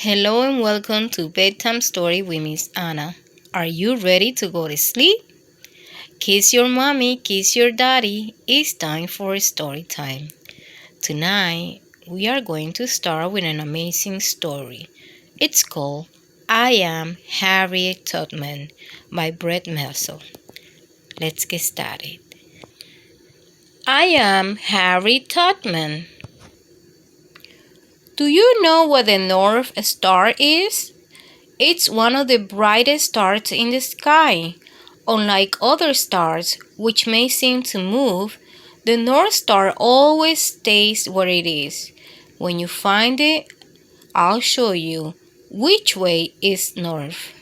Hello and welcome to Bedtime Story with Miss Anna. Are you ready to go to sleep? Kiss your mommy, kiss your daddy. It's time for story time. Tonight, we are going to start with an amazing story. It's called I Am Harriet Tubman by Brett Melsel. Let's get started. I am Harry Tubman. Do you know what the North Star is? It's one of the brightest stars in the sky. Unlike other stars, which may seem to move, the North Star always stays where it is. When you find it, I'll show you which way is north.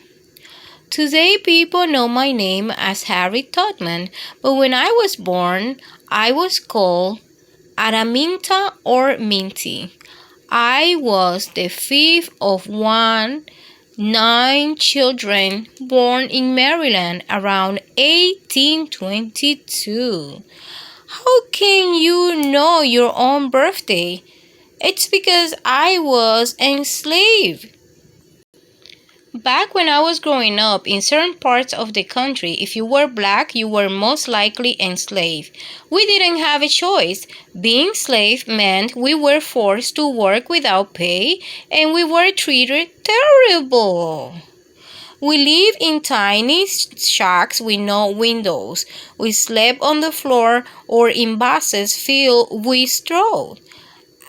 Today, people know my name as Harry Tubman, but when I was born, I was called Araminta or Minty. I was the fifth of 9 children born in Maryland around 1822. How can you know your own birthday? It's because I was enslaved. Back when I was growing up, in certain parts of the country, if you were black, you were most likely enslaved. We didn't have a choice. Being slave meant we were forced to work without pay, and we were treated terrible. We lived in tiny shacks with no windows. We slept on the floor or in buses filled with straw.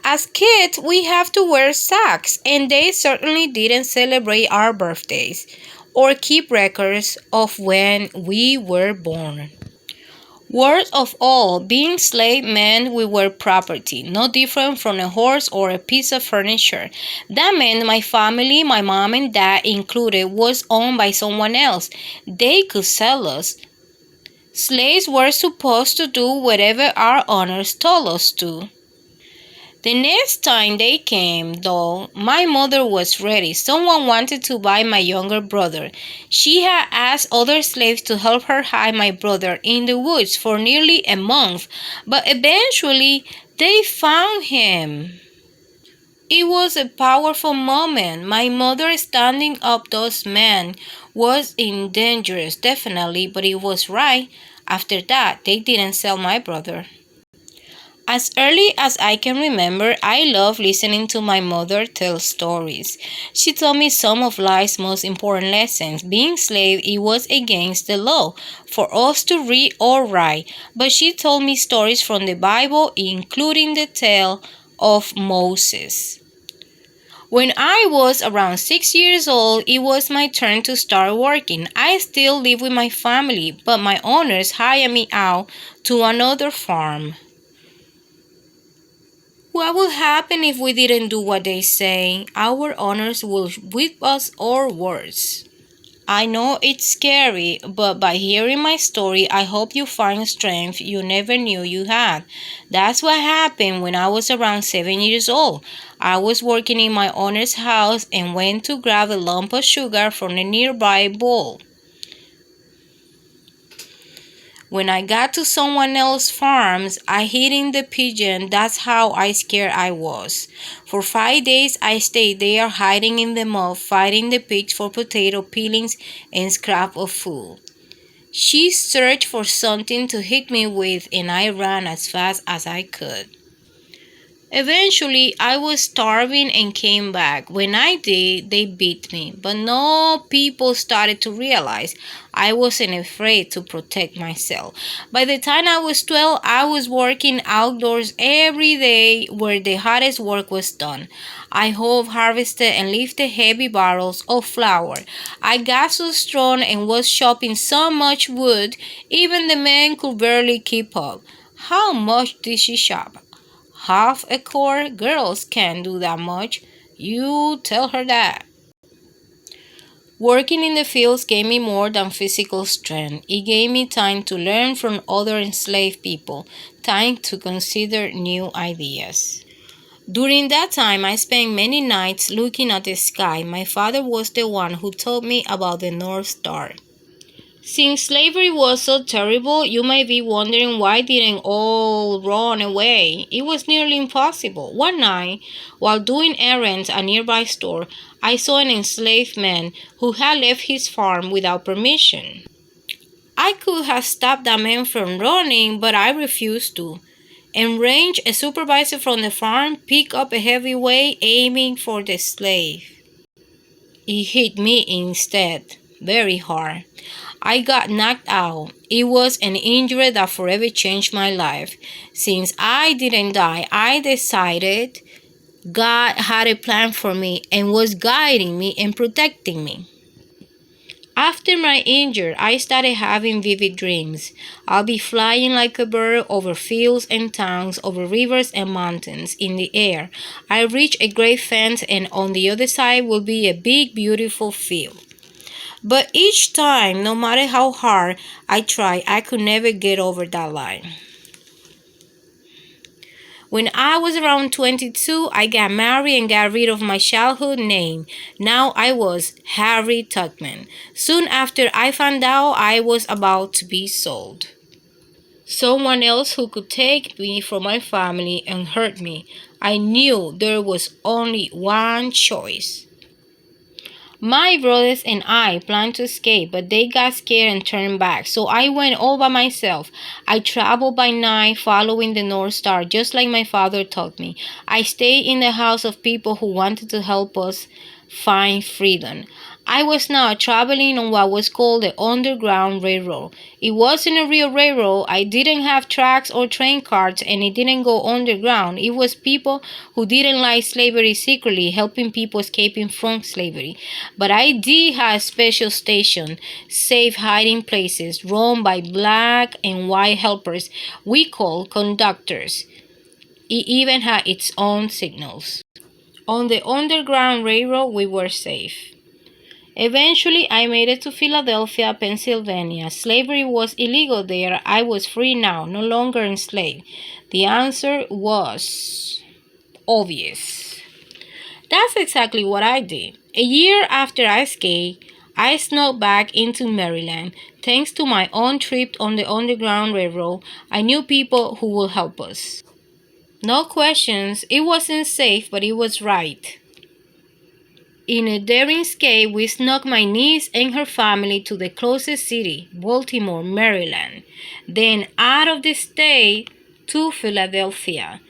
As kids, we have to wear socks, and they certainly didn't celebrate our birthdays or keep records of when we were born. Worst of all, being slave meant we were property, no different from a horse or a piece of furniture. That meant my family, my mom and dad included, was owned by someone else. They could sell us. Slaves were supposed to do whatever our owners told us to. The next time they came, though, my mother was ready. Someone wanted to buy my younger brother. She had asked other slaves to help her hide my brother in the woods for nearly a month, but eventually they found him. It was a powerful moment. My mother standing up those men was dangerous, definitely, but it was right. After that, they didn't sell my brother. As early as I can remember, I loved listening to my mother tell stories. She told me some of life's most important lessons. Being slave, it was against the law for us to read or write, but she told me stories from the Bible, including the tale of Moses. When I was around 6 years old, it was my turn to start working. I still live with my family, but my owners hired me out to another farm. What will happen if we didn't do what they say? Our owners will whip us or worse. I know it's scary, but by hearing my story, I hope you find strength you never knew you had. That's what happened when I was around 7 years old. I was working in my owner's house and went to grab a lump of sugar from a nearby bowl. When I got to someone else's farms, I hid in the pigeon. That's how scared I was. For 5 days, I stayed there hiding in the mud, fighting the pigs for potato peelings and scraps of food. She searched for something to hit me with, and I ran as fast as I could. Eventually, I was starving and came back. When I did, they beat me. But no, people started to realize I wasn't afraid to protect myself. By the time I was 12, I was working outdoors every day where the hardest work was done. I hoed, harvested, and lifted heavy barrels of flour. I got so strong and was chopping so much wood, even the men could barely keep up. How much did she chop? Half a cord? Girls can't do that much. You tell her that. Working in the fields gave me more than physical strength. It gave me time to learn from other enslaved people, time to consider new ideas. During that time, I spent many nights looking at the sky. My father was the one who told me about the North Star. Since slavery was so terrible, you might be wondering why didn't all run away. It was nearly impossible. One night, while doing errands at a nearby store, I saw an enslaved man who had left his farm without permission. I could have stopped that man from running, but I refused to. Enraged, a supervisor from the farm picked up a heavy weight, aiming for the slave. It hit me instead, very hard. I got knocked out. It was an injury that forever changed my life. Since I didn't die, I decided God had a plan for me and was guiding me and protecting me. After my injury, I started having vivid dreams. I'll be flying like a bird over fields and towns, over rivers and mountains, in the air. I reach a great fence, and on the other side will be a big, beautiful field. But each time, no matter how hard I tried, I could never get over that line. When I was around 22, I got married and got rid of my childhood name. Now I was Harry Tuckman. Soon after, I found out I was about to be sold. Someone else who could take me from my family and hurt me. I knew there was only one choice. My brothers and I planned to escape, but they got scared and turned back, so I went all by myself. I traveled by night, following the North Star, just like my father taught me. I stayed in the house of people who wanted to help us find freedom. I was now traveling on what was called the Underground Railroad. It wasn't a real railroad. I didn't have tracks or train cards, and it didn't go underground. It was people who didn't like slavery secretly helping people escaping from slavery. But I did have a special station, safe hiding places, run by black and white helpers we called conductors. It even had its own signals. On the Underground Railroad, we were safe. Eventually, I made it to Philadelphia, Pennsylvania. Slavery was illegal there. I was free now, no longer enslaved. The answer was obvious. That's exactly what I did. A year after I escaped, I snuck back into Maryland. Thanks to my own trip on the Underground Railroad, I knew people who would help us. No questions, it wasn't safe, but it was right. In a daring escape, we snuck my niece and her family to the closest city, Baltimore, Maryland, then out of the state to Philadelphia.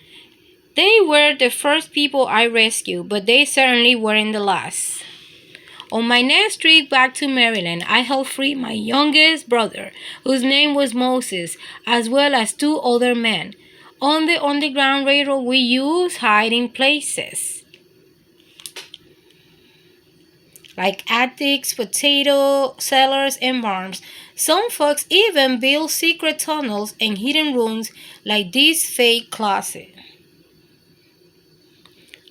They were the first people I rescued, but they certainly weren't the last. On my next trip back to Maryland, I helped free my youngest brother, whose name was Moses, as well as two other men. On the Underground Railroad, we used hiding places like attics, potato cellars, and barns. Some folks even built secret tunnels and hidden rooms like this fake closet.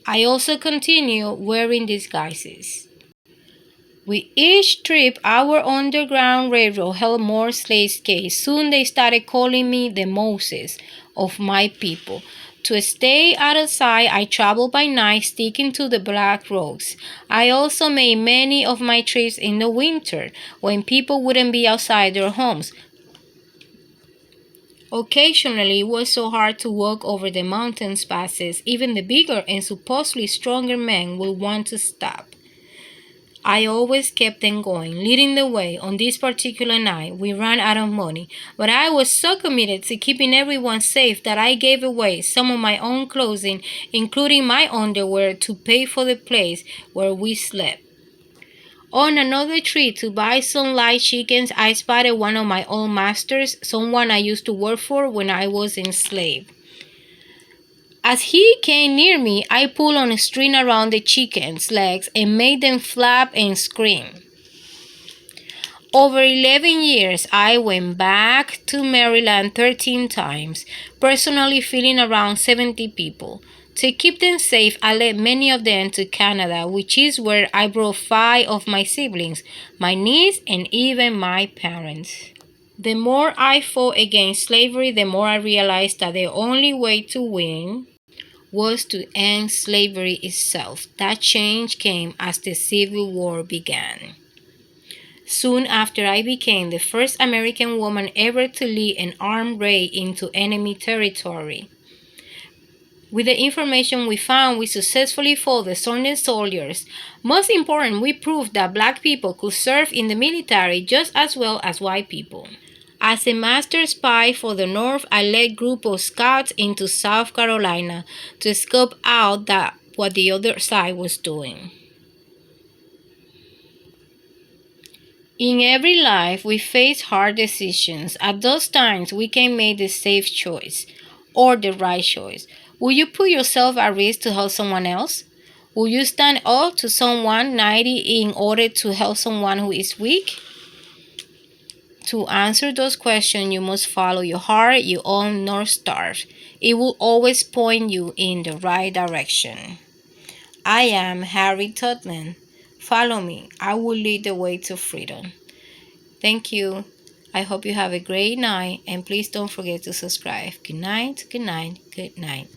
I also continue wearing disguises. With each trip, our Underground Railroad held more slave escapes. Soon they started calling me the Moses of my people. To stay out of sight, I traveled by night, sticking to the black roads. I also made many of my trips in the winter, when people wouldn't be outside their homes. Occasionally, it was so hard to walk over the mountains passes, even the bigger and supposedly stronger men would want to stop. I always kept them going, leading the way. On this particular night, we ran out of money, but I was so committed to keeping everyone safe that I gave away some of my own clothing, including my underwear, to pay for the place where we slept. On another trip to buy some live chickens, I spotted one of my old masters, someone I used to work for when I was enslaved. As he came near me, I pulled on a string around the chicken's legs and made them flap and scream. Over 11 years, I went back to Maryland 13 times, personally feeding around 70 people. To keep them safe, I led many of them to Canada, which is where I brought 5 of my siblings, my niece, and even my parents. The more I fought against slavery, the more I realized that the only way to win was to end slavery itself. That change came as the Civil War began. Soon after, I became the first American woman ever to lead an armed raid into enemy territory. With the information we found, we successfully fought the Southern soldiers. Most important, we proved that black people could serve in the military just as well as white people. As a master spy for the North, I led a group of scouts into South Carolina to scope out what the other side was doing. In every life, we face hard decisions. At those times, we can make the safe choice or the right choice. Will you put yourself at risk to help someone else? Will you stand up to someone 90 in order to help someone who is weak? To answer those questions, you must follow your heart, your own North Star. It will always point you in the right direction. I am Harry Tubman. Follow me. I will lead the way to freedom. Thank you. I hope you have a great night, and please don't forget to subscribe. Good night, good night, good night.